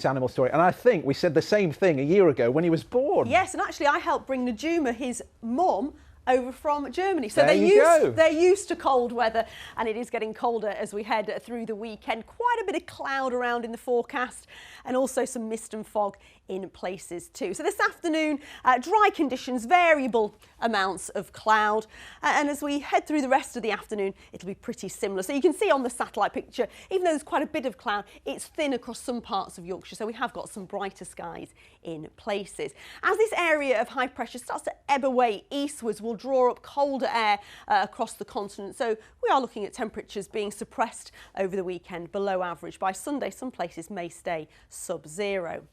Animal story, and I think we said the same thing a year ago when he was born. Yes, and actually I helped bring Najuma, his mum, over from Germany. So they're used to cold weather, and it is getting colder as we head through the weekend. Quite a bit of cloud around in the forecast, and also some mist and fog in places too. So this afternoon, dry conditions, variable amounts of cloud, and as we head through the rest of the afternoon, it'll be pretty similar. So you can see on the satellite picture, even though there's quite a bit of cloud, it's thin across some parts of Yorkshire, so we have got some brighter skies in places. As this area of high pressure starts to ebb away eastwards, we'll draw up colder air across the continent, so we are looking at temperatures being suppressed over the weekend below average. By Sunday, some places may stay sub-zero.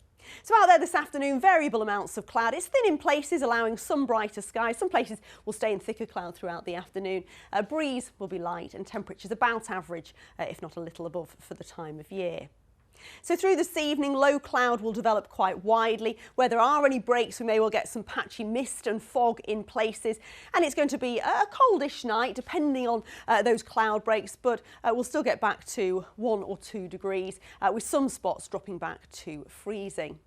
So out there this afternoon, variable amounts of cloud. It's thin in places, allowing some brighter skies. Some places will stay in thicker cloud throughout the afternoon. A breeze will be light and temperatures about average, if not a little above for the time of year. So through this evening, low cloud will develop quite widely. Where there are any breaks, we may well get some patchy mist and fog in places. And it's going to be a coldish night, depending on those cloud breaks, but we'll still get back to 1 or 2 degrees, with some spots dropping back to freezing.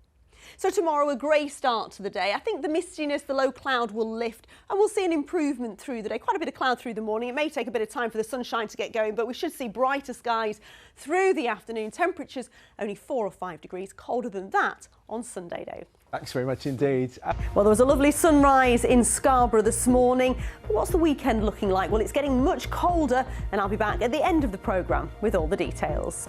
So tomorrow, a grey start to the day. I think the mistiness, the low cloud will lift, and we'll see an improvement through the day. Quite a bit of cloud through the morning. It may take a bit of time for the sunshine to get going, but we should see brighter skies through the afternoon. Temperatures only 4 or 5 degrees colder than that on Sunday, Dave. Thanks very much indeed. Well, there was a lovely sunrise in Scarborough this morning. But what's the weekend looking like? Well, it's getting much colder, and I'll be back at the end of the programme with all the details.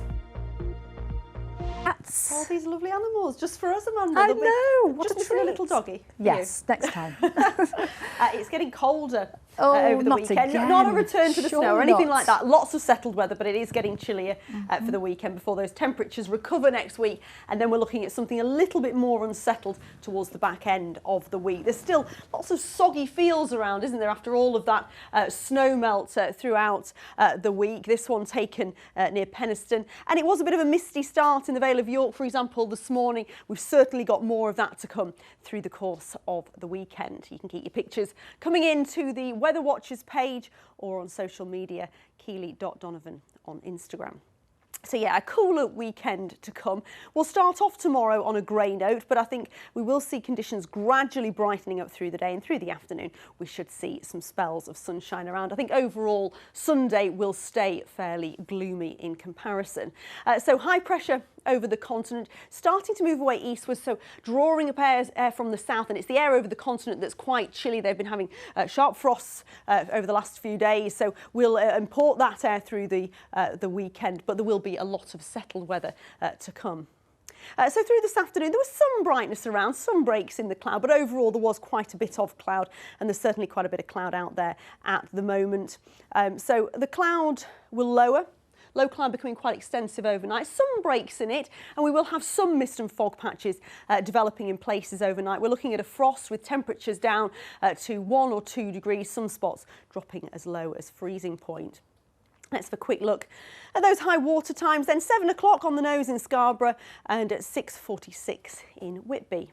All these lovely animals, just for us, Amanda. I know, what just a treat. a little doggy. Yes, next time. It's getting colder Oh, over the not weekend. again. Not a return to the Sure snow or anything not. like that. Lots of settled weather, but it is getting chillier for the weekend before those temperatures recover next week. And then we're looking at something a little bit more unsettled towards the back end of the week. There's still lots of soggy feels around, isn't there, after all of that snow melt throughout the week. This one taken near Penistone. And it was a bit of a misty start in the Vale of York, for example, this morning. We've certainly got more of that to come through the course of the weekend. You can keep your pictures coming into the Weather Watchers page or on social media, Keeley.Donovan on Instagram. So yeah, a cooler weekend to come. We'll start off tomorrow on a grey note, but I think we will see conditions gradually brightening up through the day, and through the afternoon we should see some spells of sunshine around. I think overall Sunday will stay fairly gloomy in comparison. So high pressure over the continent, starting to move away eastwards, so drawing up air from the south, and it's the air over the continent that's quite chilly. They've been having sharp frosts over the last few days, so we'll import that air through the weekend, but there will be a lot of settled weather to come. So through this afternoon, there was some brightness around, some breaks in the cloud, but overall there was quite a bit of cloud, and there's certainly quite a bit of cloud out there at the moment. So the cloud will lower. Low cloud becoming quite extensive overnight, some breaks in it, and we will have some mist and fog patches developing in places overnight. We're looking at a frost with temperatures down to 1 or 2 degrees, some spots dropping as low as freezing point. Let's have a quick look at those high water times. Then 7 o'clock on the nose in Scarborough and at 6:46 in Whitby.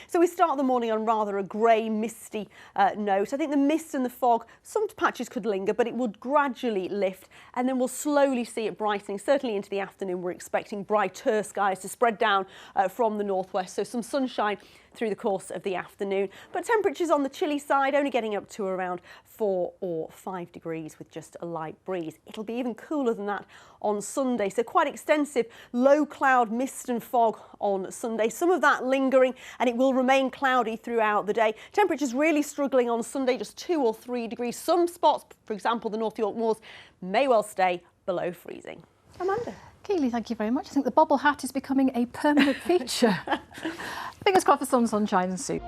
So we start the morning on rather a grey, misty note. I think the mist and the fog, some patches could linger, but it would gradually lift, and then we'll slowly see it brightening. Certainly into the afternoon, we're expecting brighter skies to spread down from the northwest, so some sunshine through the course of the afternoon. But temperatures on the chilly side only getting up to around 4 or 5 degrees with just a light breeze. It'll be even cooler than that on Sunday, so quite extensive low cloud, mist and fog on Sunday. Some of that lingering, and it will remain cloudy throughout the day. Temperatures really struggling on Sunday, just 2 or 3 degrees. Some spots, for example, the North York Moors, may well stay below freezing. Amanda. Keeley, thank you very much. I think the bobble hat is becoming a permanent feature. Fingers crossed for some sunshine soon.